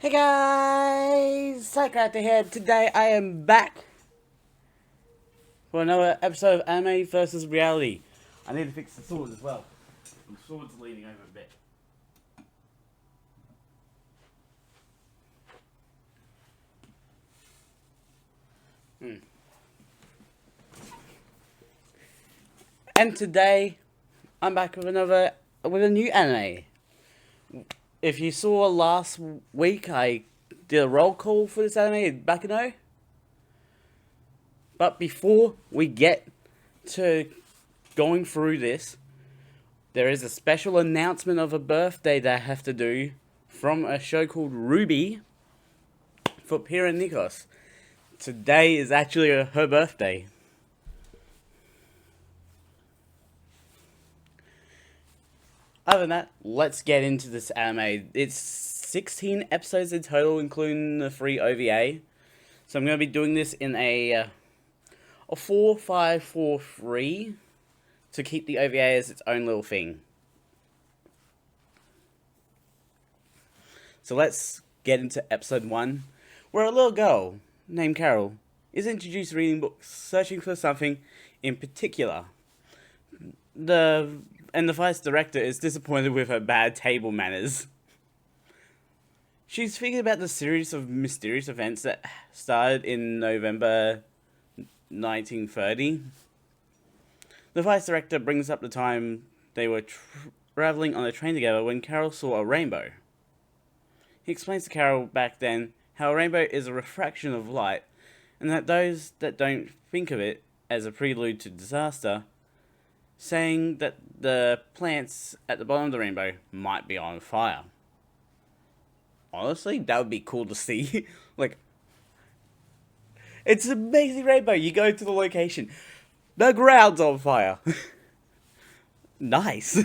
Hey guys, Psychractor here. Today I am back for another episode of Anime versus Reality. I need to fix the sword as well. The sword's leaning over a bit. And today I'm back with a new anime. If you saw last week, I did a roll call for this anime, Baccano. But before we get to going through this, there is a special announcement of a birthday that I have to do from a show called Ruby for Pira Nikos. Today is actually her birthday. Other than that, let's get into this anime. It's 16 episodes in total, including the free OVA. So I'm going to be doing this in a 4-5-4-3 to keep the OVA as its own little thing. So let's get into episode 1, where a little girl named Carol is introduced reading books, searching for something in particular. The vice director is disappointed with her bad table manners. She's thinking about the series of mysterious events that started in November 1930. The vice director brings up the time they were traveling on a train together when Carol saw a rainbow. He explains to Carol back then how a rainbow is a refraction of light, and that those that don't think of it as a prelude to disaster, saying that the plants at the bottom of the rainbow might be on fire. Honestly, that would be cool to see. Like, it's an amazing rainbow. You go to the location, the ground's on fire. Nice.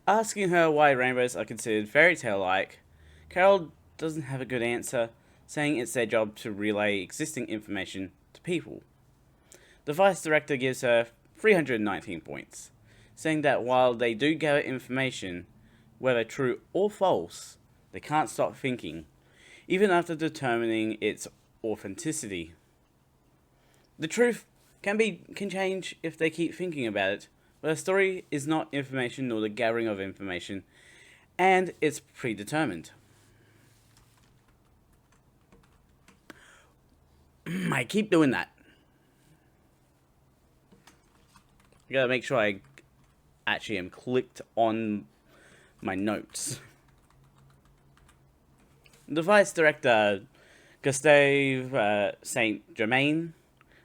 Asking her why rainbows are considered fairy tale-like, Carol doesn't have a good answer, saying it's their job to relay existing information to people. The vice director gives her 319 points, saying that while they do gather information, whether true or false, they can't stop thinking, even after determining its authenticity. The truth can change if they keep thinking about it, but a story is not information nor the gathering of information, and it's predetermined. I keep doing that. I gotta make sure I actually am clicked on my notes. The vice director, Gustave Saint Germain,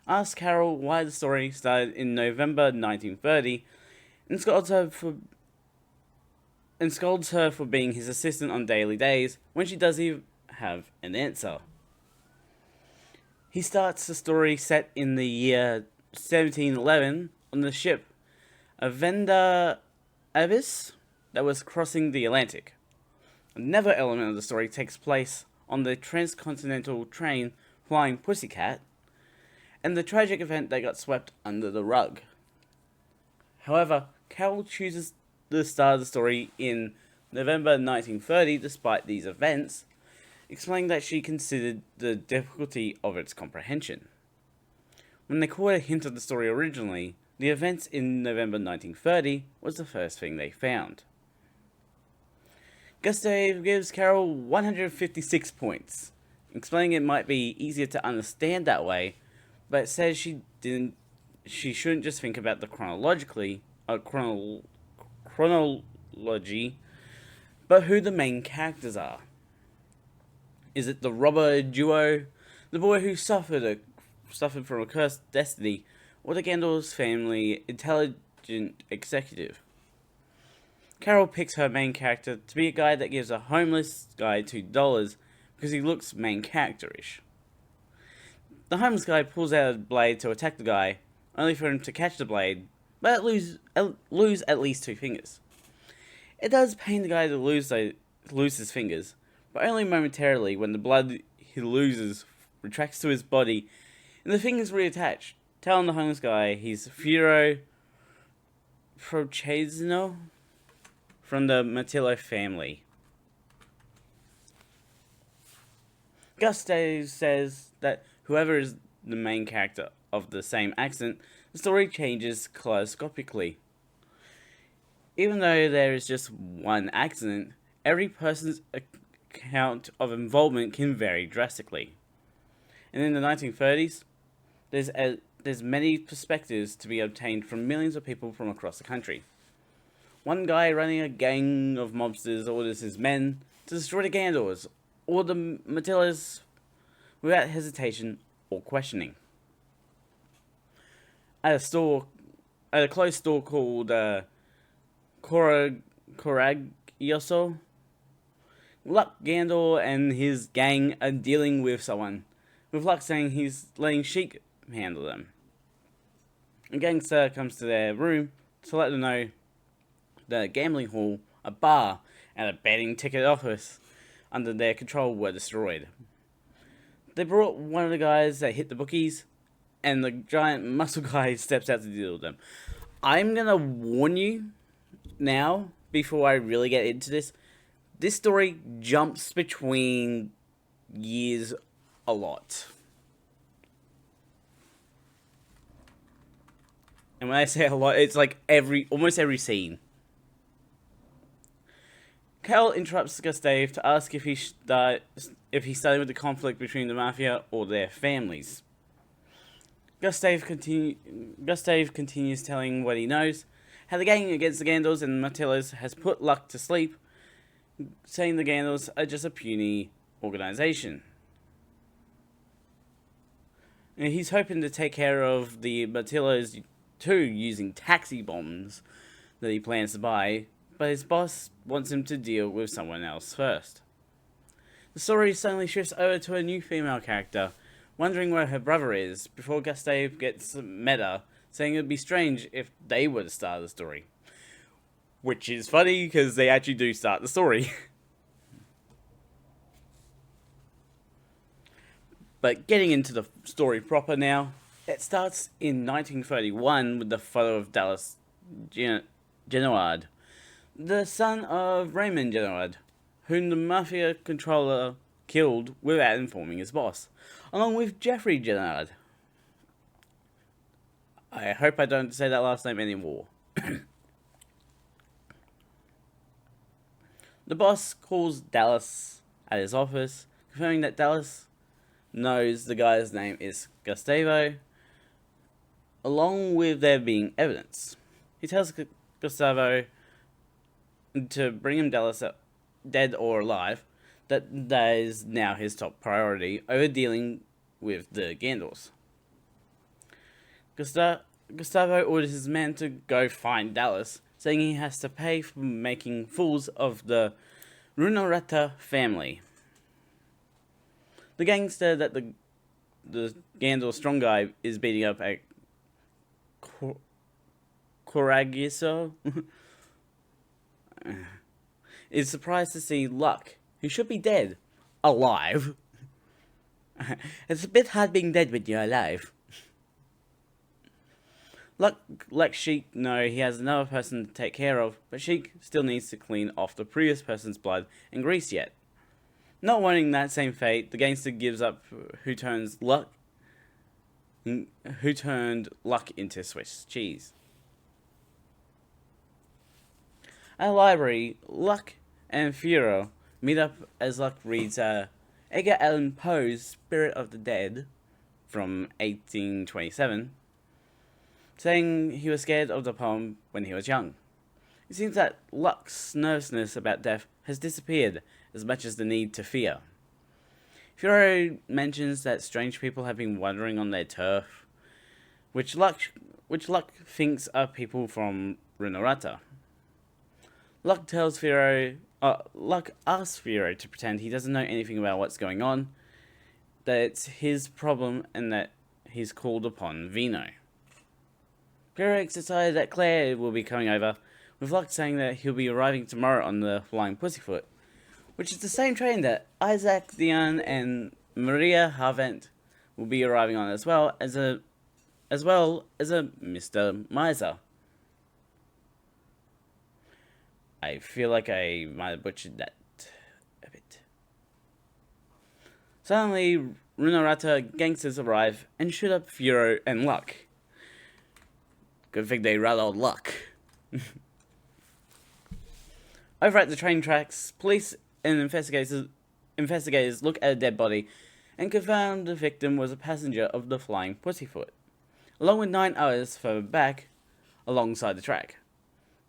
asks Carol why the story started in November 1930 and scolds her for being his assistant on daily days when she doesn't have an answer. He starts the story set in the year 1711 on the ship Avenda Avis that was crossing the Atlantic. Another element of the story takes place on the transcontinental train Flying Pussycat, and the tragic event that got swept under the rug. However, Carol chooses the start of the story in November 1930 despite these events, explaining that she considered the difficulty of its comprehension. When they caught a hint of the story originally, the events in November 1930 was the first thing they found. Gustave gives Carol 156 points, explaining it might be easier to understand that way, but says she shouldn't just think about the chronology, but who the main characters are. Is it the robber duo, the boy who suffered from a cursed destiny, or the Gandalf's family intelligent executive? Carol picks her main character to be a guy that gives a homeless guy $2 because he looks main character-ish. The homeless guy pulls out a blade to attack the guy, only for him to catch the blade, but lose at least 2 fingers. It does pain the guy to lose his fingers, but only momentarily when the blood he loses retracts to his body and the fingers reattach, telling the homeless guy he's Furo Procesno from the Matillo family. Gustav says that whoever is the main character of the same accident, the story changes kaleidoscopically. Even though there is just one accident, every person's account of involvement can vary drastically. And in the 1930s, there's many perspectives to be obtained from millions of people from across the country. One guy running a gang of mobsters orders his men to destroy the Gandors or the Matillas without hesitation or questioning. At a closed store called Coragioso, Luck Gandor and his gang are dealing with someone, with Luck saying he's letting Sheik handle them. A gangster comes to their room to let them know that a gambling hall, a bar, and a betting ticket office under their control were destroyed. They brought one of the guys that hit the bookies, and the giant muscle guy steps out to deal with them. I'm gonna warn you now, before I really get into this, this story jumps between years a lot. And when I say a lot, it's like almost every scene. Cal interrupts Gustav to ask if he's studying with the conflict between the Mafia or their families. Gustav continues telling what he knows, how the gang against the Gandors and Matillas has put Luck to sleep, saying the Gandors are just a puny organization. And he's hoping to take care of the Matillas too using taxi bombs that he plans to buy, but his boss wants him to deal with someone else first. The story suddenly shifts over to a new female character, wondering where her brother is, before Gustav gets meta, saying it would be strange if they were the start of the story. Which is funny, because they actually do start the story. But getting into the story proper now, it starts in 1931 with the photo of Dallas Genoard, the son of Raymond Genoard, whom the Mafia controller killed without informing his boss, along with Jeffrey Genoard. I hope I don't say that last name anymore. The boss calls Dallas at his office, confirming that Dallas knows the guy's name is Gustavo, along with there being evidence. He tells Gustavo to bring him Dallas up, dead or alive, that is now his top priority over dealing with the Gandors. Gustavo orders his men to go find Dallas, saying he has to pay for making fools of the Runarata family. The gangster that the Gandor strong guy is beating up at Coragiso is surprised to see Luck, who should be dead, alive. It's a bit hard being dead when you're alive. Luck lets Sheik know he has another person to take care of, but Sheik still needs to clean off the previous person's blood and grease yet. Not wanting that same fate, the gangster gives up who turned Luck into Swiss cheese. At a library, Luck and Furo meet up as Luck reads Edgar Allan Poe's Spirit of the Dead from 1827, saying he was scared of the poem when he was young. It seems that Luck's nervousness about death has disappeared as much as the need to fear. Furo mentions that strange people have been wandering on their turf, which Luck thinks are people from Runarata. Luck asks Furo to pretend he doesn't know anything about what's going on, that it's his problem, and that he's called upon Vino. Furo excited that Claire will be coming over, with Luck saying that he'll be arriving tomorrow on the Flying Pussyfoot, which is the same train that Isaac Dion and Maria Harvent will be arriving on, as well as a Mr. Miser. I feel like I might have butchered that a bit. Suddenly, Runarata gangsters arrive and shoot up Furo and Luck. Good thing they rattled Luck. Over at the train tracks, police and investigators look at a dead body and confirm the victim was a passenger of the Flying Pussyfoot, along with 9 others further back alongside the track.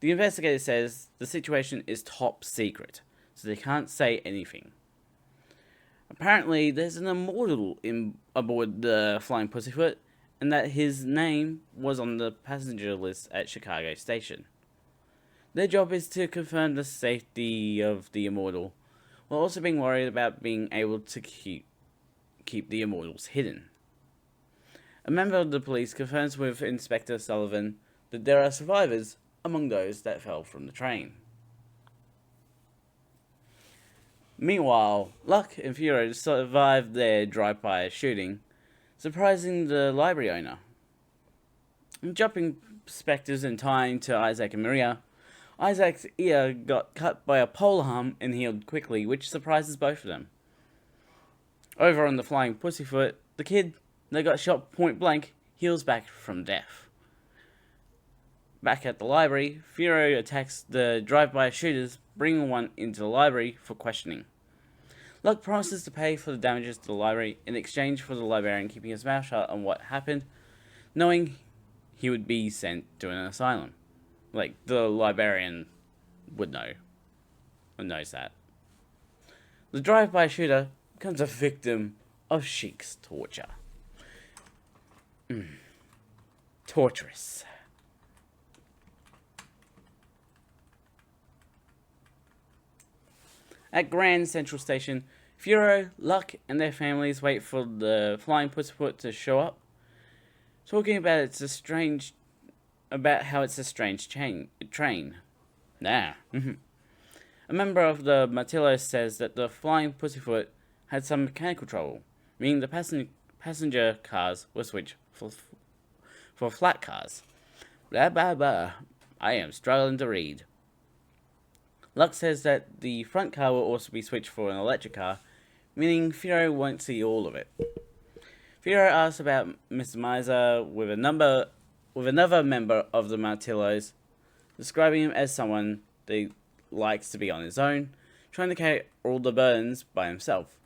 The investigator says the situation is top secret, so they can't say anything. Apparently, there's an immortal aboard the Flying Pussyfoot, and that his name was on the passenger list at Chicago Station. Their job is to confirm the safety of the immortal, while also being worried about being able to keep the immortals hidden. A member of the police confirms with Inspector Sullivan that there are survivors among those that fell from the train. Meanwhile, Luck and Furo survived their drive-by shooting, surprising the library owner. Jumping perspectives and tying to Isaac and Maria, Isaac's ear got cut by a polearm and healed quickly, which surprises both of them. Over on the Flying Pussyfoot, the kid that got shot point blank heals back from death. Back at the library, Furo attacks the drive-by shooters, bringing one into the library for questioning. Luck promises to pay for the damages to the library in exchange for the librarian keeping his mouth shut on what happened, knowing he would be sent to an asylum. Like, the librarian would know, or knows that. The drive-by shooter becomes a victim of Sheik's torture. Torturous. At Grand Central Station, Furo, Luck, and their families wait for the Flying Pussyfoot to show up, talking about how it's a strange train. A member of the Martillo says that the Flying Pussyfoot had some mechanical trouble, meaning the passenger cars were switched for flat cars. Blah blah blah. I am struggling to read. Luck says that the front car will also be switched for an electric car, meaning Furo won't see all of it. Furo asks about Mr. Miser with another member of the Martillos, describing him as someone that likes to be on his own, trying to carry all the burdens by himself.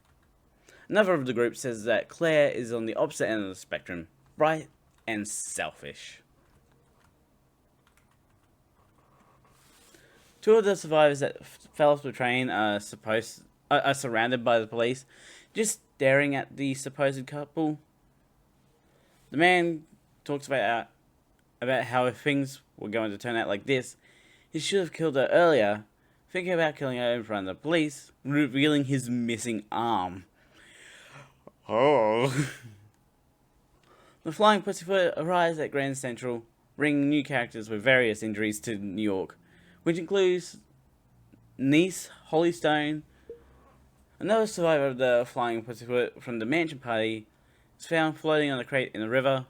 Another of the group says that Claire is on the opposite end of the spectrum, bright and selfish. Two of the survivors that fell off the train are surrounded by the police, just staring at the supposed couple. The man talks about how if things were going to turn out like this, he should have killed her earlier, thinking about killing her in front of the police, revealing his missing arm. Oh. The Flying Pussyfoot arrives at Grand Central, bringing new characters with various injuries to New York, which includes niece Hollystone. Another survivor of the Flying Pussyfoot from the mansion party is found floating on a crate in the river.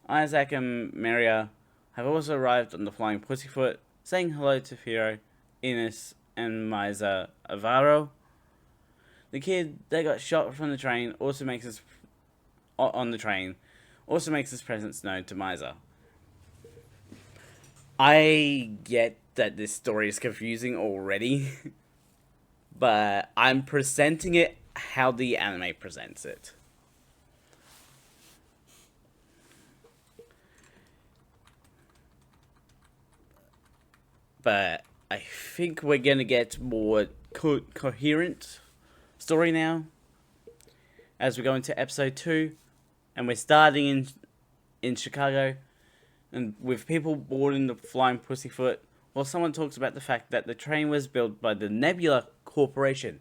Isaac and Maria have also arrived on the Flying Pussyfoot, saying hello to Furo, Ines, and Miser Avaro. The kid that got shot from the train also makes his presence known to Miser. I get that this story is confusing already, but I'm presenting it how the anime presents it. But I think we're gonna get more coherent story now as we go into episode 2, and we're starting in Chicago, and with people boarding the Flying Pussyfoot, while someone talks about the fact that the train was built by the Nebula Corporation.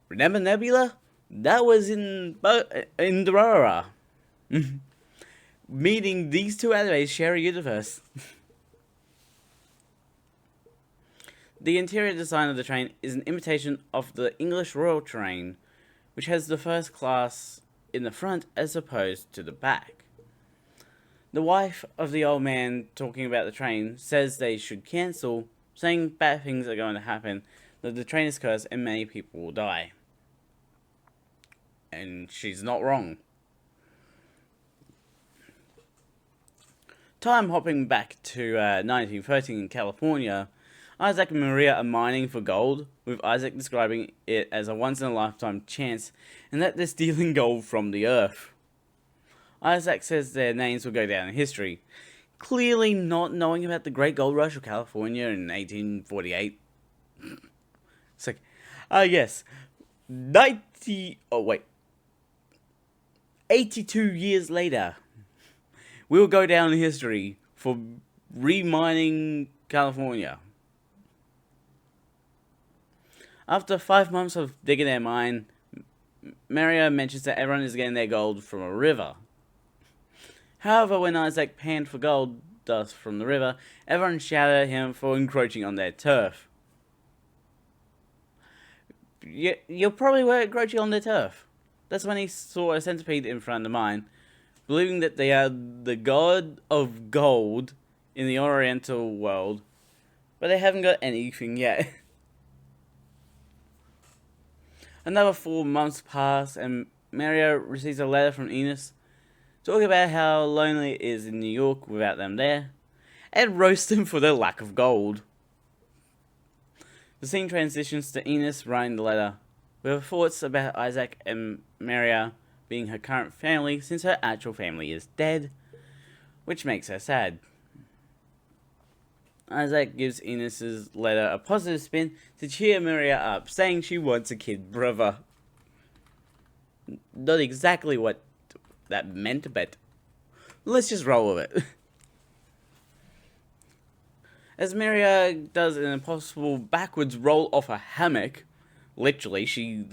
Remember Nebula? That was in Durarara. Meaning these two animes share a universe. The interior design of the train is an imitation of the English Royal train, which has the first class in the front as opposed to the back. The wife of the old man talking about the train says they should cancel, saying bad things are going to happen, that the train is cursed and many people will die. And she's not wrong. Time hopping back to 1913 in California, Isaac and Maria are mining for gold, with Isaac describing it as a once-in-a-lifetime chance, and that they're stealing gold from the earth. Isaac says their names will go down in history, clearly not knowing about the Great Gold Rush of California in 1848. It's like, yes, 82 years later, we'll go down in history for remining California. After 5 months of digging their mine, Maria mentions that everyone is getting their gold from a river. However, when Isaac panned for gold dust from the river, everyone shouted at him for encroaching on their turf. You probably were encroaching on their turf. That's when he saw a centipede in front of the mine, believing that they are the god of gold in the Oriental world, but they haven't got anything yet. Another 4 months pass, and Maria receives a letter from Enos talking about how lonely it is in New York without them there, and roast them for their lack of gold. The scene transitions to Enos writing the letter, with her thoughts about Isaac and Maria being her current family since her actual family is dead, which makes her sad. Isaac gives Enos's letter a positive spin to cheer Maria up, saying she wants a kid brother. Not exactly what that meant, but let's just roll with it. As Maria does an impossible backwards roll off a hammock, literally, she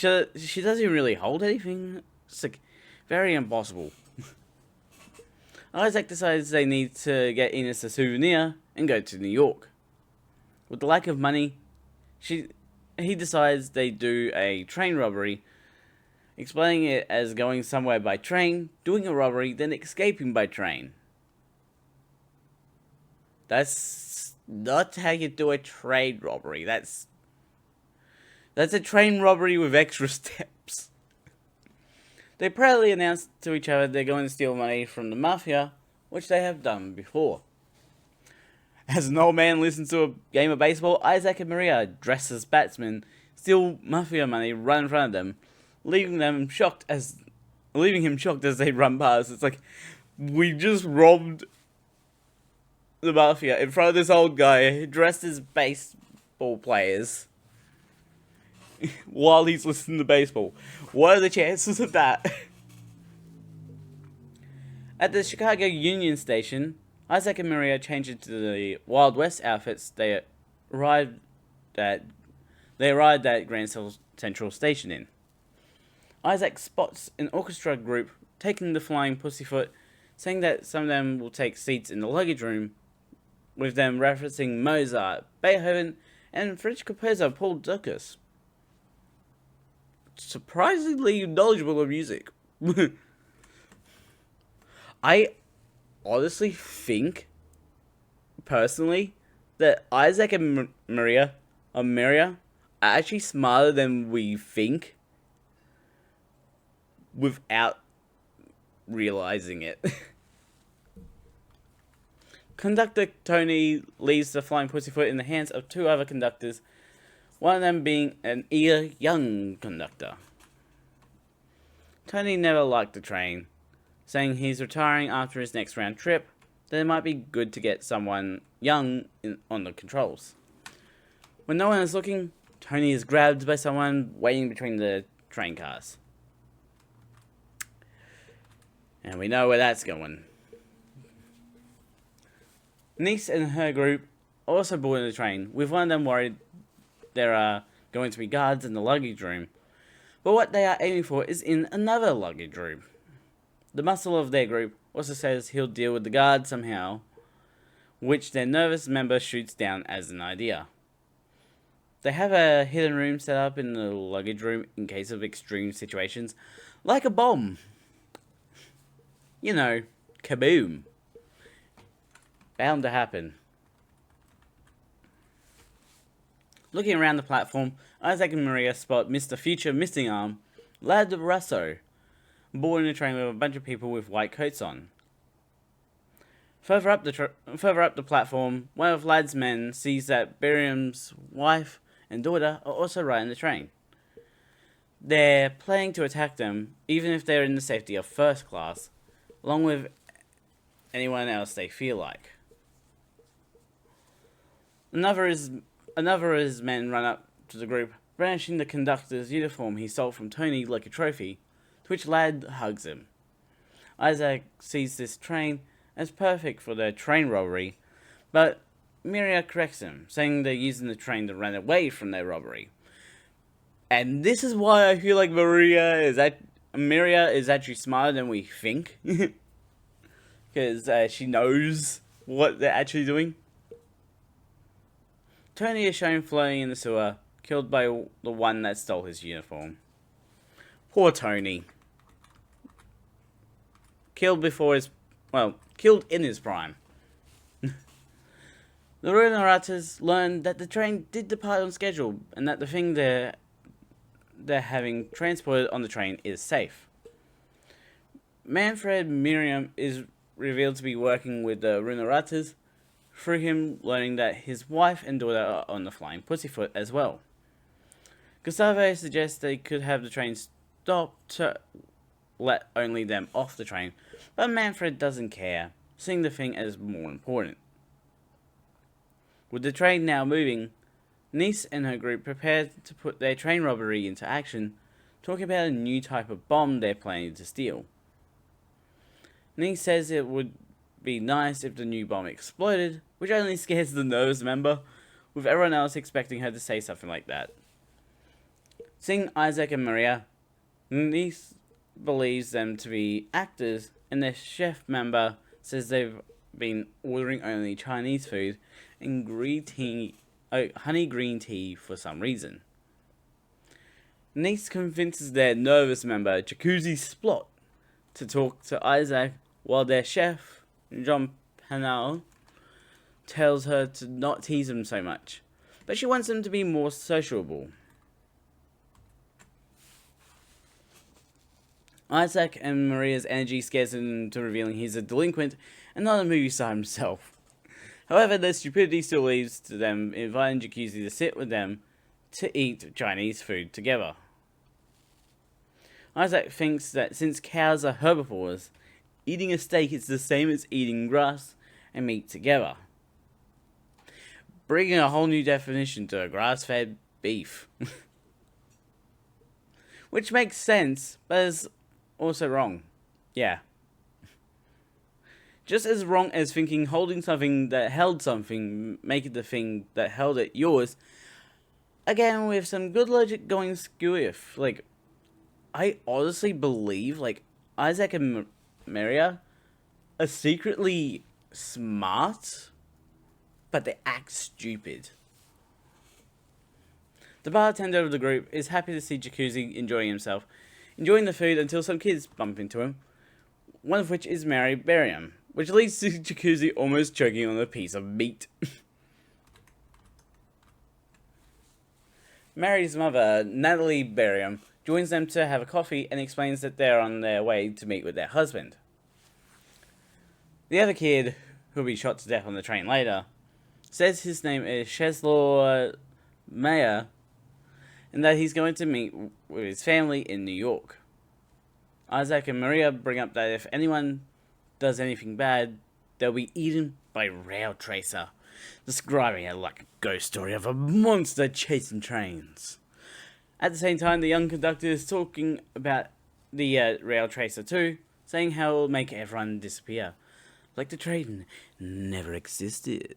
doesn't even really hold anything. It's like very impossible. Isaac decides they need to get Enos a souvenir and go to New York. With the lack of money, he decides they do a train robbery, explaining it as going somewhere by train, doing a robbery, then escaping by train. That's not how you do a train robbery. That's a train robbery with extra steps. They proudly announce to each other they're going to steal money from the mafia, which they have done before. As an old man listens to a game of baseball, Isaac and Maria, dressed as batsmen, steal mafia money right in front of them, leaving him shocked as they run past. It's like, we just robbed the mafia in front of this old guy dressed as baseball players while he's listening to baseball. What are the chances of that? At the Chicago Union Station, Isaac and Maria change into the Wild West outfits they arrived at Grand Central Station in. Isaac spots an orchestra group taking the Flying Pussyfoot, saying that some of them will take seats in the luggage room, with them referencing Mozart, Beethoven, and French composer Paul Dukas. Surprisingly knowledgeable of music. I honestly think, personally, that Isaac and Maria are actually smarter than we think without realizing it. Conductor Tony leaves the Flying Pussyfoot in the hands of 2 other conductors, one of them being an eager young conductor. Tony never liked the train, saying he's retiring after his next round trip, that it might be good to get someone young on the controls. When no one is looking, Tony is grabbed by someone waiting between the train cars. And we know where that's going. Niece and her group also board the train, with one of them worried there are going to be guards in the luggage room. But what they are aiming for is in another luggage room. The muscle of their group also says he'll deal with the guards somehow, which their nervous member shoots down as an idea. They have a hidden room set up in the luggage room in case of extreme situations, like a bomb. You know, kaboom. Bound to happen. Looking around the platform, Isaac and Maria spot Mr. Future Missing Arm, Lad Russo, board in a train with a bunch of people with white coats on. Further up the platform, one of Lad's men sees that Barium's wife and daughter are also riding the train. They're planning to attack them, even if they're in the safety of first class, along with anyone else they feel like. Another of his men run up to the group, brandishing the conductor's uniform he stole from Tony like a trophy, to which Lad hugs him. Isaac sees this train as perfect for their train robbery, but Miria corrects him, saying they're using the train to run away from their robbery. And this is why I feel like Miria is actually smarter than we think, because she knows what they're actually doing. Tony is shown floating in the sewer, killed by the one that stole his uniform. Poor Tony. Killed in his prime. The Runaratas learned that the train did depart on schedule, and that the thing they're having transported on the train is safe. Manfred Miriam is revealed to be working with the Runaratas, through him learning that his wife and daughter are on the Flying Pussyfoot as well. Gustavo suggests they could have the train stop to let only them off the train, but Manfred doesn't care, seeing the thing as more important. With the train now moving, Nice and her group prepare to put their train robbery into action, talking about a new type of bomb they're planning to steal. Nice says it would be nice if the new bomb exploded, which only scares the nervous member, with everyone else expecting her to say something like that. Seeing Isaac and Maria, Nice believes them to be actors, and their chef member says they've been ordering only Chinese food and honey green tea for some reason. Nice convinces their nervous member, Jacuzzi Splot, to talk to Isaac, while their chef, John Panal, tells her to not tease him so much, but she wants him to be more sociable. Isaac and Maria's energy scares him to revealing he's a delinquent and not a movie star himself. However, their stupidity still leads to them inviting Jacuzzi to sit with them to eat Chinese food together. Isaac thinks that since cows are herbivores, eating a steak is the same as eating grass and meat together, bringing a whole new definition to a grass-fed beef. Which makes sense, but is also wrong. Yeah. Just as wrong as thinking holding something that held something make it the thing that held it yours. Again, with some good logic going skew. I honestly believe, Isaac and Maria are secretly smart, but they act stupid. The bartender of the group is happy to see Jacuzzi enjoying the food until some kids bump into him, one of which is Mary Barium, which leads to Jacuzzi almost choking on a piece of meat. Mary's mother, Natalie Barium, joins them to have a coffee and explains that they're on their way to meet with their husband. The other kid, who'll be shot to death on the train later, says his name is Cheslaw Mayer, and that he's going to meet with his family in New York. Isaac and Maria bring up that if anyone does anything bad, they'll be eaten by Rail Tracer, describing it like a ghost story of a monster chasing trains. At the same time, the young conductor is talking about the Rail Tracer too, saying how it will make everyone disappear, like the train never existed.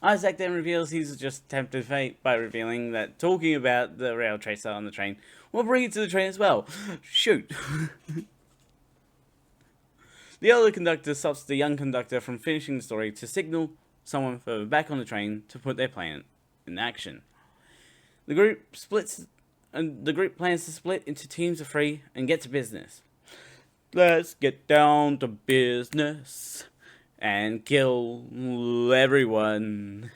Isaac then reveals he's just tempted fate by revealing that talking about the Rail Tracer on the train will bring it to the train as well. Shoot. The older conductor stops the young conductor from finishing the story to signal someone further back on the train to put their plan in action. The group plans to split into teams of 3 and get to business. Let's get down to business and kill everyone.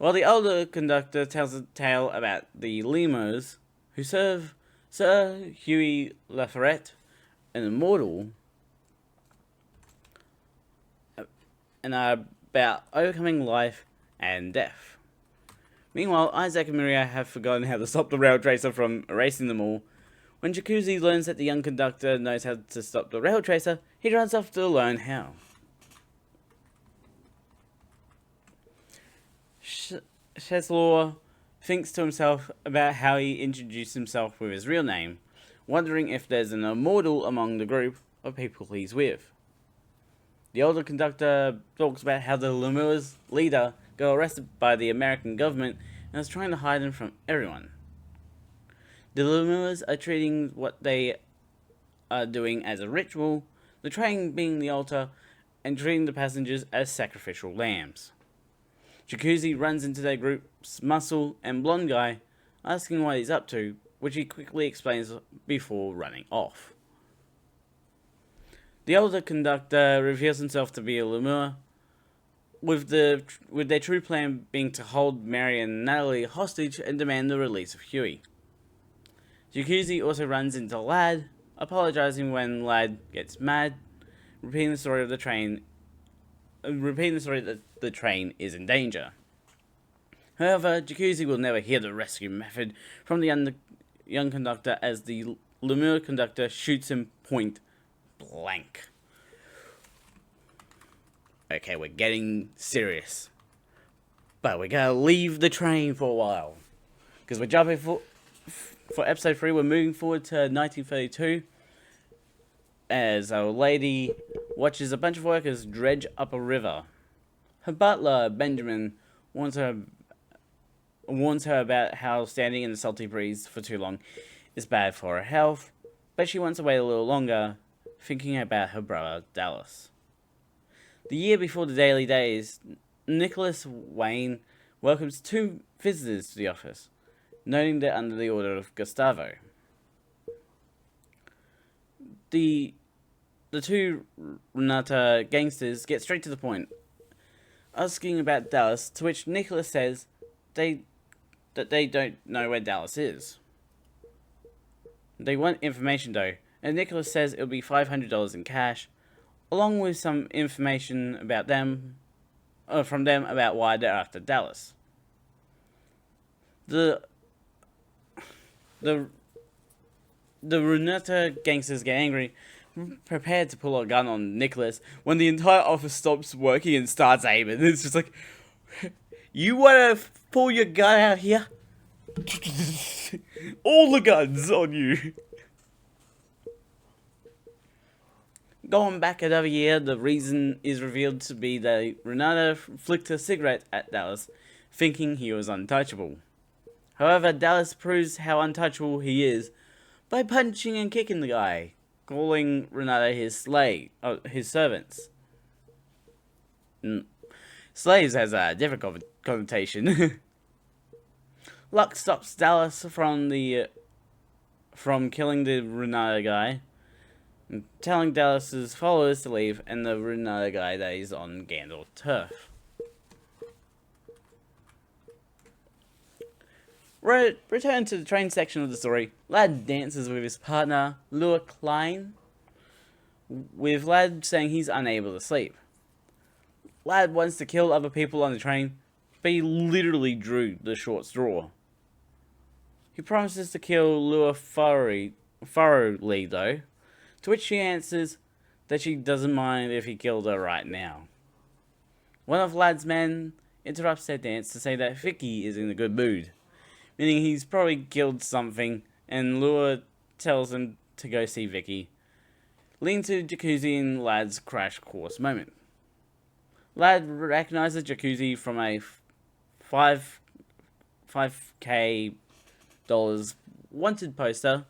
while the older conductor tells a tale about the lemurs who serve Sir Huey Lafayette, an immortal, and are about overcoming life and death. Meanwhile, Isaac and Maria have forgotten how to stop the rail tracer from erasing them all. When Jacuzzi learns that the young conductor knows how to stop the rail tracer, he runs off to learn how. Cheslaw thinks to himself about how he introduced himself with his real name, wondering if there's an immortal among the group of people he's with. The older conductor talks about how the lemur's leader got arrested by the American government and is trying to hide him from everyone. The lemurs are treating what they are doing as a ritual, the train being the altar, and treating the passengers as sacrificial lambs. Jacuzzi runs into their group's muscle and blonde guy, asking what he's up to, which he quickly explains before running off. The older conductor reveals himself to be a lemur, with their true plan being to hold Mary and Natalie hostage and demand the release of Huey. Jacuzzi also runs into Lad, apologizing when Lad gets mad, repeating the story that the train is in danger. However, Jacuzzi will never hear the rescue method from the young conductor as the lemur conductor shoots him point blank. Okay, we're getting serious. But we're gonna leave the train for a while. Because we're jumping for episode 3, we're moving forward to 1932. As a lady watches a bunch of workers dredge up a river. Her butler, Benjamin, warns her about how standing in the salty breeze for too long is bad for her health, but she wants to wait a little longer, thinking about her brother, Dallas. The year before the Daily Days, Nicholas Wayne welcomes 2 visitors to the office, noting they're under the order of Gustavo. The 2 Renata gangsters get straight to the point, asking about Dallas, to which Nicholas says that they don't know where Dallas is. They want information though, and Nicholas says it'll be $500 in cash, along with some information about from them about why they're after Dallas. The Renata gangsters get angry, prepared to pull a gun on Nicholas, when the entire office stops working and starts aiming. It's just like, you wanna pull your gun out here? All the guns on you. Going back another year, the reason is revealed to be that Renata flicked a cigarette at Dallas, thinking he was untouchable. However, Dallas proves how untouchable he is by punching and kicking the guy, calling Renata his servants. Slaves has a different connotation. Luck stops Dallas from killing the Renata guy, telling Dallas's followers to leave, and the Renata guy that is on Gandalf turf. Return to the train section of the story. Lad dances with his partner, Lua Klein, with Lad saying he's unable to sleep. Lad wants to kill other people on the train, but he literally drew the short straw. He promises to kill Lua thoroughly though, to which she answers that she doesn't mind if he killed her right now. One of Lad's men interrupts their dance to say that Vicky is in a good mood, meaning he's probably killed something, and Lua tells him to go see Vicky, leading to Jacuzzi and Lad's crash course moment. Lad recognizes Jacuzzi from a $5K wanted poster,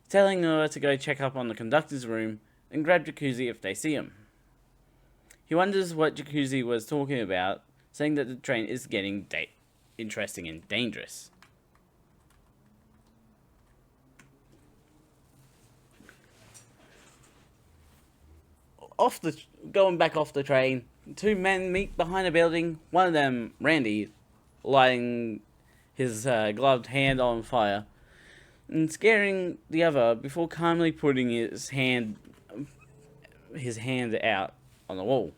telling her to go check up on the conductor's room and grab Jacuzzi if they see him. He wonders what Jacuzzi was talking about, saying that the train is getting interesting and dangerous. Going back off the train, two men meet behind a building, one of them, Randy, lighting his gloved hand on fire, and scaring the other before calmly putting his hand out on the wall.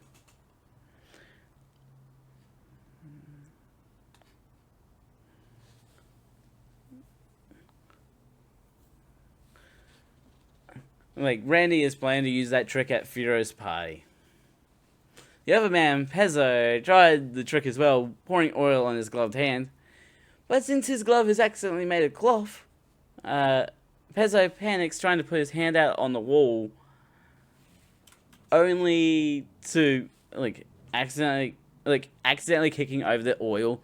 Like, Randy is planning to use that trick at Furo's party. The other man, Pezzo, tried the trick as well, pouring oil on his gloved hand. But since his glove is accidentally made of cloth, Pezzo panics, trying to put his hand out on the wall, only to accidentally kicking over the oil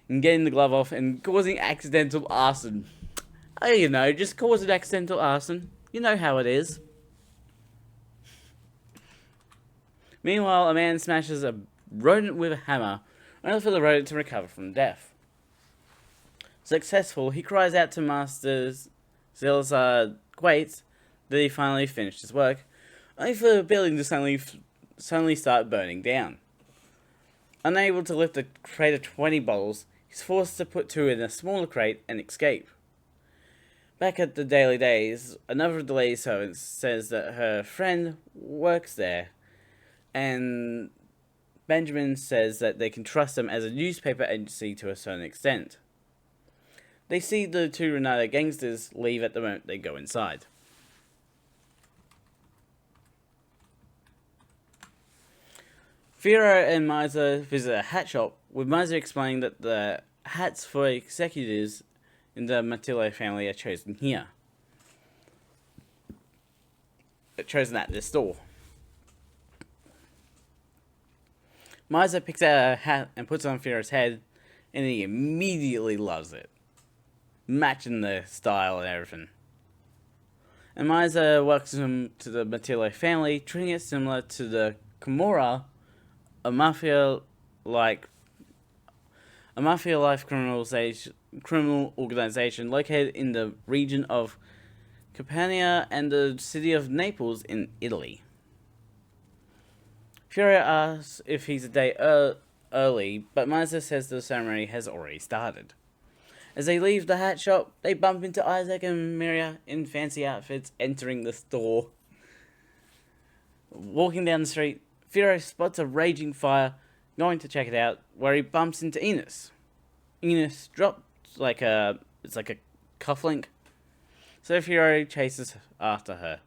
and getting the glove off and causing accidental arson. Oh, you know, just cause an accidental arson. You know how it is. Meanwhile, a man smashes a rodent with a hammer, only for the rodent to recover from death. Successful, he cries out to Master Zilzar Quates that he finally finished his work, only for the building to suddenly start burning down. Unable to lift a crate of 20 bottles, he's forced to put 2 in a smaller crate and escape. Back at the Daily Days, another of the lady servants says that her friend works there, and Benjamin says that they can trust them as a newspaper agency to a certain extent. They see the 2 Renata gangsters leave at the moment they go inside. Firo and Miser visit a hat shop, with Miser explaining that the hats for executives in the Matillo family are chosen here. Chosen at this store. Miser picks out a hat and puts it on Firo's head, and he immediately loves it, matching the style and everything. And Miser welcomes him to the Matillo family, treating it similar to the Camorra, a mafia-like criminal organization located in the region of Campania and the city of Naples in Italy. Furo asks if he's a day early, but Miser says the ceremony has already started. As they leave the hat shop, they bump into Isaac and Miria in fancy outfits entering the store. Walking down the street, Furo spots a raging fire, going to check it out, where he bumps into Enos. Enos drops it's like a cufflink, so Furo chases after her.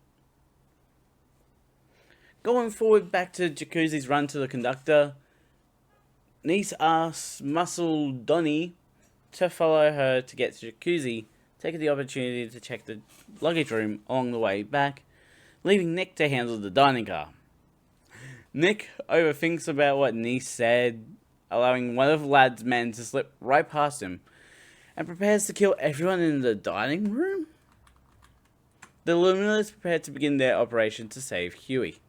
Going forward back to Jacuzzi's run to the conductor, Nice asks Muscle Donnie to follow her to get to Jacuzzi, taking the opportunity to check the luggage room along the way back, leaving Nick to handle the dining car. Nick overthinks about what Nice said, allowing one of the lad's men to slip right past him, and prepares to kill everyone in the dining room. The Luminous prepare to begin their operation to save Huey.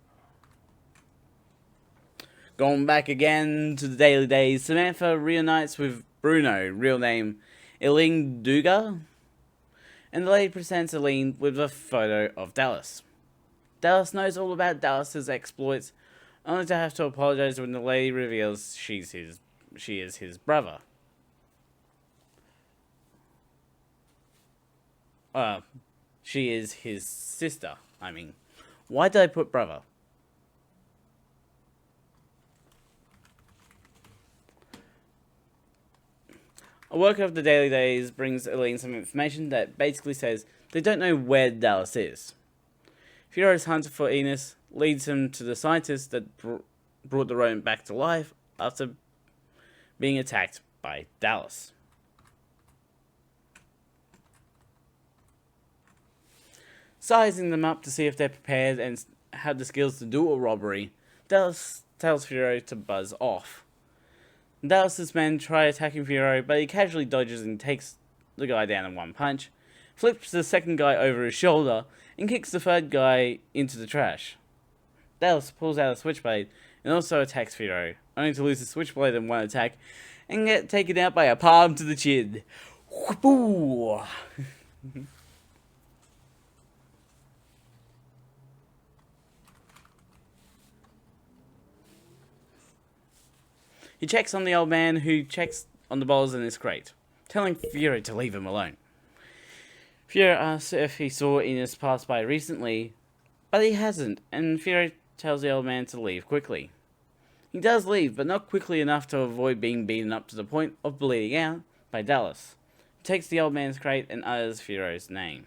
Going back again to the Daily Days, Samantha reunites with Bruno, real name Eileen Duga, and the lady presents Eileen with a photo of Dallas. Dallas knows all about Dallas's exploits, only to have to apologize when the lady reveals she is his brother. She is his sister, I mean. Why did I put brother? A worker of the Daily Days brings Eileen some information that basically says they don't know where Dallas is. Furo's hunter for Enos leads him to the scientist that brought the rodent back to life after being attacked by Dallas. Sizing them up to see if they're prepared and have the skills to do a robbery, Dallas tells Furo to buzz off. Dallas's men try attacking Furo, but he casually dodges and takes the guy down in one punch, flips the second guy over his shoulder, and kicks the third guy into the trash. Dallas pulls out a switchblade and also attacks Furo, only to lose the switchblade in one attack and get taken out by a palm to the chin. Whoopoo! He checks on the old man, who checks on the balls in his crate, telling Furo to leave him alone. Furo asks if he saw Ines pass by recently, but he hasn't, and Furo tells the old man to leave quickly. He does leave, but not quickly enough to avoid being beaten up to the point of bleeding out by Dallas, who takes the old man's crate and utters Furo's name.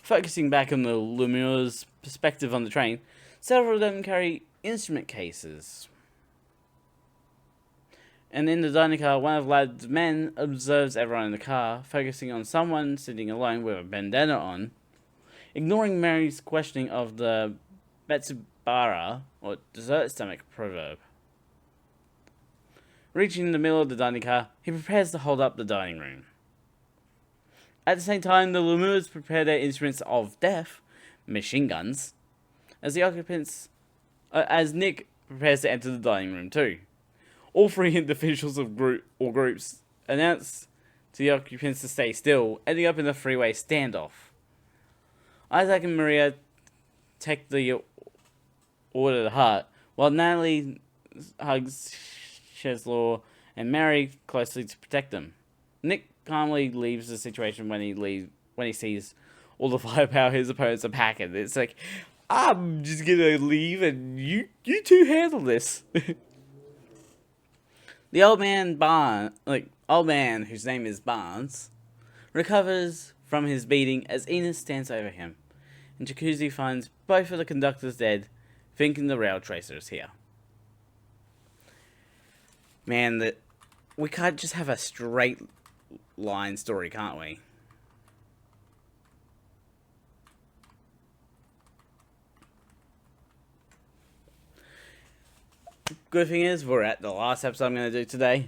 Focusing back on the Lemur's perspective on the train, several of them carry instrument cases. And in the dining car, one of Lad's men observes everyone in the car, focusing on someone sitting alone with a bandana on, ignoring Mary's questioning of the Betsubara, or dessert stomach proverb. Reaching the middle of the dining car, he prepares to hold up the dining room. At the same time, the Lemurs prepare their instruments of death, machine guns, as the occupants, as Nick prepares to enter the dining room too. All three individuals of groups announce to the occupants to stay still, ending up in a three-way standoff. Isaac and Maria take the order to heart, while Natalie hugs Cheslaw and Mary closely to protect them. Nick calmly leaves the situation when he sees all the firepower his opponents are packing. It's like, I'm just gonna leave and you two handle this. The old man whose name is Barnes, recovers from his beating as Enos stands over him, and Jacuzzi finds both of the conductors dead, thinking the rail tracer is here. Man, we can't just have a straight line story, can't we? Good thing is, we're at the last episode I'm going to do today.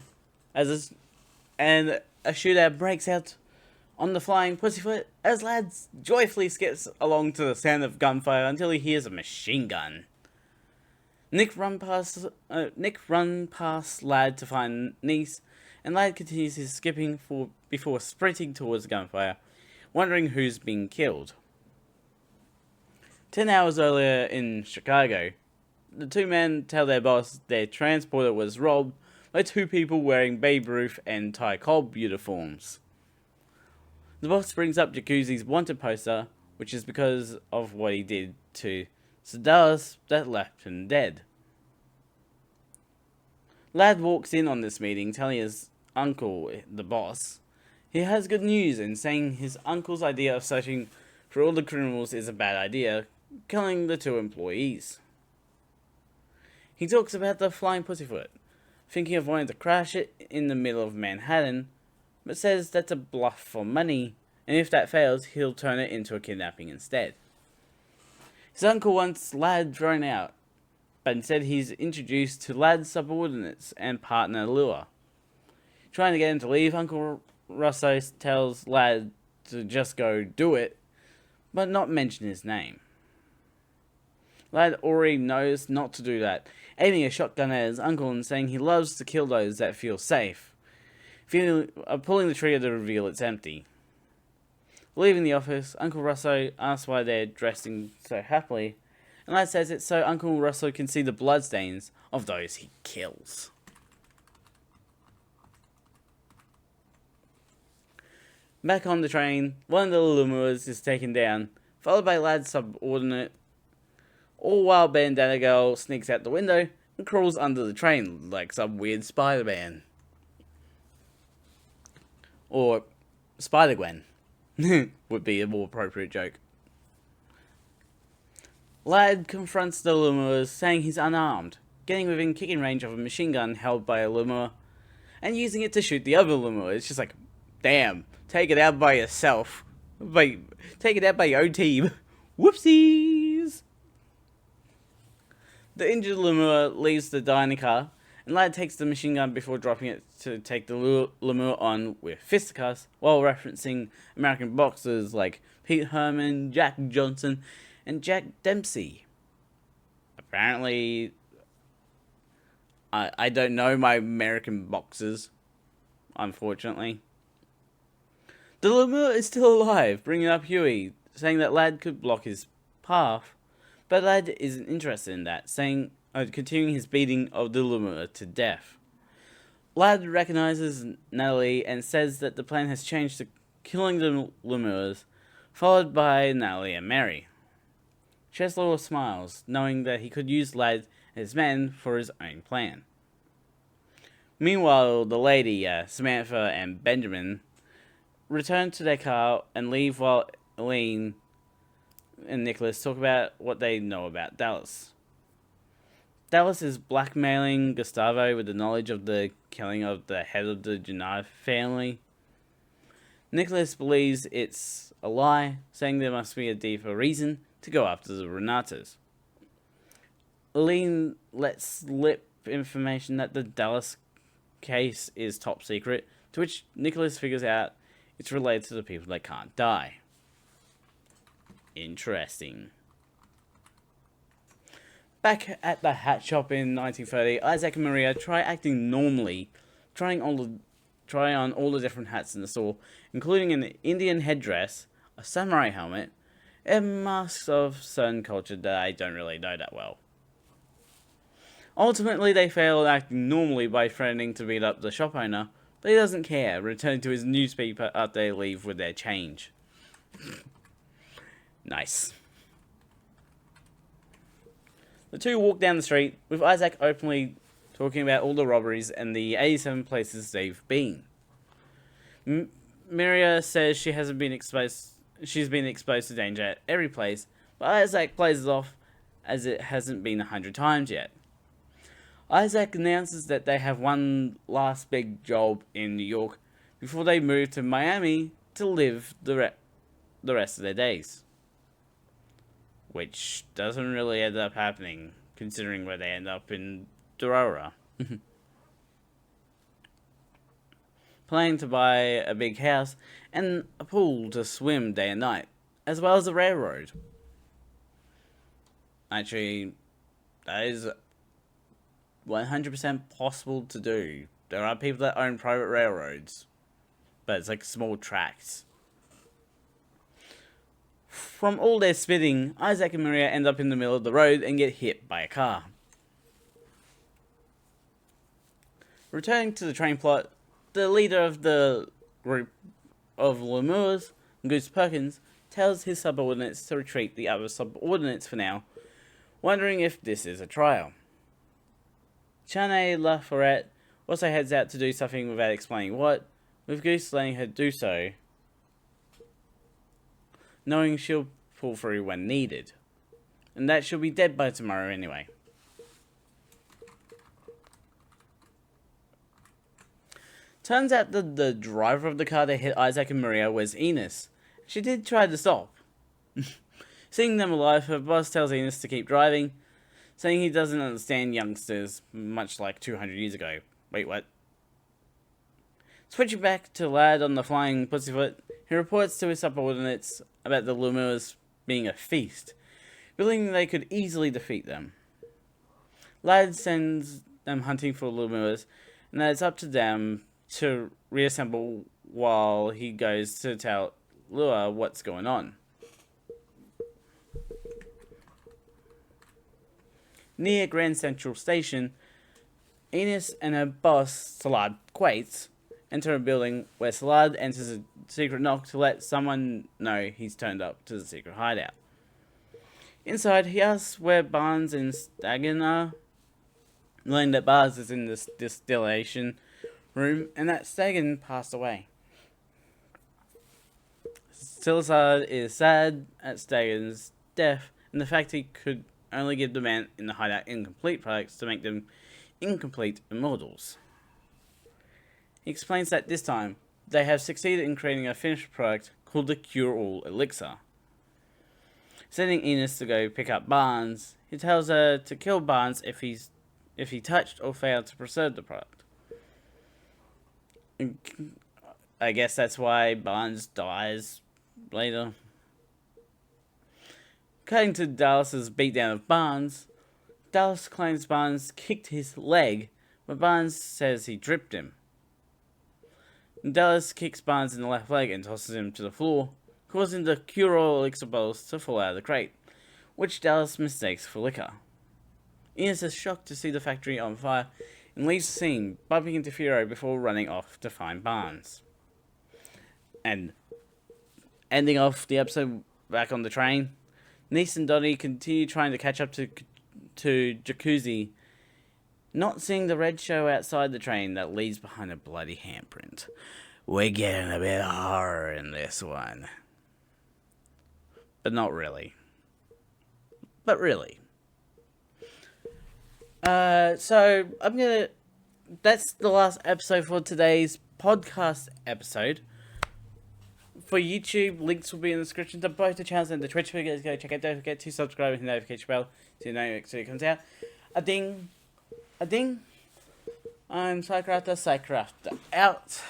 And a shootout breaks out on the flying pussyfoot as Lad joyfully skips along to the sound of gunfire until he hears a machine gun. Nick runs past Lad to find Niece, and Lad continues his skipping before sprinting towards the gunfire, wondering who's been killed. 10 hours earlier in Chicago, the two men tell their boss their transporter was robbed by two people wearing Babe Ruth and Ty Cobb uniforms. The boss brings up Jacuzzi's wanted poster, which is because of what he did to Sedaris that left him dead. Lad walks in on this meeting, telling his uncle, the boss, he has good news and saying his uncle's idea of searching for all the criminals is a bad idea, killing the two employees. He talks about the flying pussyfoot, thinking of wanting to crash it in the middle of Manhattan, but says that's a bluff for money, and if that fails, he'll turn it into a kidnapping instead. His uncle wants Lad thrown out, but instead he's introduced to Lad's subordinates and partner Lua. Trying to get him to leave, Uncle Russo tells Lad to just go do it, but not mention his name. Lad already knows not to do that, aiming a shotgun at his uncle and saying he loves to kill those that feel safe, pulling the trigger to reveal it's empty. Leaving the office, Uncle Russo asks why they're dressing so happily, and Lad says it's so Uncle Russo can see the bloodstains of those he kills. Back on the train, one of the Lemurs is taken down, followed by Lad's subordinate, all while Bandana Girl sneaks out the window and crawls under the train like some weird Spider-Man. Or Spider-Gwen would be a more appropriate joke. Lad confronts the Lemurs, saying he's unarmed, getting within kicking range of a machine gun held by a Lemur, and using it to shoot the other Lemur. It's just like, damn, take it out by yourself. Take it out by your own team. Whoopsies! The injured Lemur leaves the dining car, and Lad takes the machine gun before dropping it to take the Lemur on with fisticuffs, while referencing American boxers like Pete Herman, Jack Johnson, and Jack Dempsey. Apparently, I don't know my American boxers, unfortunately. The lemur is still alive, bringing up Huey, saying that Lad could block his path, but Lad isn't interested in that, continuing his beating of the lemur to death. Lad recognizes Natalie and says that the plan has changed to killing the lemurs, followed by Natalie and Mary. Cheslaw smiles, knowing that he could use Lad and his men for his own plan. Meanwhile, the lady, Samantha and Benjamin, return to their car and leave while Elaine and Nicholas talk about what they know about Dallas. Dallas is blackmailing Gustavo with the knowledge of the killing of the head of the Genard family. Nicholas believes it's a lie, saying there must be a deeper reason to go after the Renatas. Elaine lets slip information that the Dallas case is top secret, to which Nicholas figures out it's related to the people that can't die. Interesting. Back at the hat shop in 1930, Isaac and Maria try acting normally, trying on all the different hats in the store, including an Indian headdress, a samurai helmet, and masks of certain culture that I don't really know that well. Ultimately, they fail at acting normally by threatening to beat up the shop owner, but he doesn't care, returning to his newspaper after they leave with their change. Nice. The two walk down the street, with Isaac openly talking about all the robberies and the 87 places they've been. Miria says she's been exposed to danger at every place, but Isaac plays it off as it hasn't been 100 times yet. Isaac announces that they have one last big job in New York before they move to Miami to live the rest of their days. Which doesn't really end up happening, considering where they end up in Dorora. Planning to buy a big house and a pool to swim day and night, as well as a railroad. Actually, that is 100% possible to do. There are people that own private railroads, but it's like small tracks. From all their spitting, Isaac and Maria end up in the middle of the road and get hit by a car. Returning to the train plot, the leader of the group of lemurs, Goose Perkins, tells his subordinates to retreat the other subordinates for now, wondering if this is a trial. Chane Laforet also heads out to do something without explaining what, with Goose letting her do so, knowing she'll pull through when needed, and that she'll be dead by tomorrow anyway. Turns out that the driver of the car that hit Isaac and Maria was Enos. She did try to stop. Seeing them alive, her boss tells Enos to keep driving, saying he doesn't understand youngsters, much like 200 years ago. Wait, what? Switching back to Lad on the flying pussyfoot, he reports to his subordinates about the lemurs being a feast, believing they could easily defeat them. Lad sends them hunting for lemurs, and that it's up to them to reassemble while he goes to tell Lua what's going on. Near Grand Central Station, Enos and her boss, Salad Quates, enter a building where Salad enters a secret knock to let someone know he's turned up to the secret hideout. Inside, he asks where Barnes and Stagan are, learning that Barnes is in the distillation room and that Stagan passed away. Salazar is sad at Stagan's death and the fact he could only give the man in the hideout incomplete products to make them incomplete immortals. He explains that this time, they have succeeded in creating a finished product called the Cure-All Elixir. Sending Enos to go pick up Barnes, he tells her to kill Barnes if he touched or failed to preserve the product. I guess that's why Barnes dies later. Cutting to Dallas's beatdown of Barnes, Dallas claims Barnes kicked his leg, but Barnes says he tripped him. Dallas kicks Barnes in the left leg and tosses him to the floor, causing the cure-all elixir bottles to fall out of the crate, which Dallas mistakes for liquor. Ines is shocked to see the factory on fire and leaves the scene, bumping into Firo before running off to find Barnes. And ending off the episode back on the train, Nice and Donnie continue trying to catch up to Jacuzzi, not seeing the red show outside the train that leaves behind a bloody handprint. We're getting a bit of horror in this one. But not really. But really. So that's the last episode for today's podcast episode. For YouTube, links will be in the description to both the channels and the Twitch videos. Go check out. Don't forget to subscribe and hit the notification bell so you know next video comes out. A ding. I'm Psycrafter out.